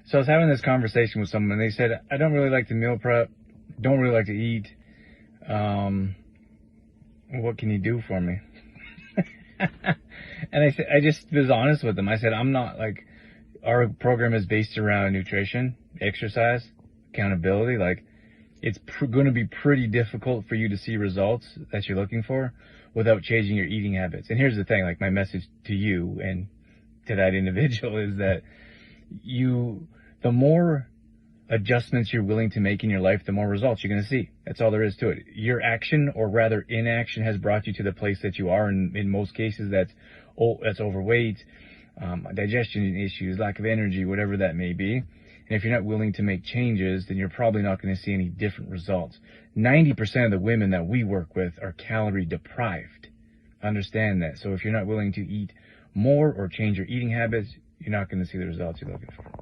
So I was having this conversation with someone, and they said, I don't really like to meal prep, don't really like to eat. What can you do for me? And I said, I just was honest with them. I said, I'm not like, our program is based around nutrition, exercise, accountability. Like, it's going to be pretty difficult for you to see results that you're looking for without changing your eating habits. And here's the thing, like, my message to you and to that individual is that the more adjustments you're willing to make in your life, the more results you're going to see. That's all there is to it. Your action, or rather inaction, has brought you to the place that you are. And in most cases, that's overweight, digestion issues, lack of energy, whatever that may be. And if you're not willing to make changes, then you're probably not going to see any different results. 90% of the women that we work with are calorie deprived. Understand that. So if you're not willing to eat more or change your eating habits, you're not going to see the results you're looking for.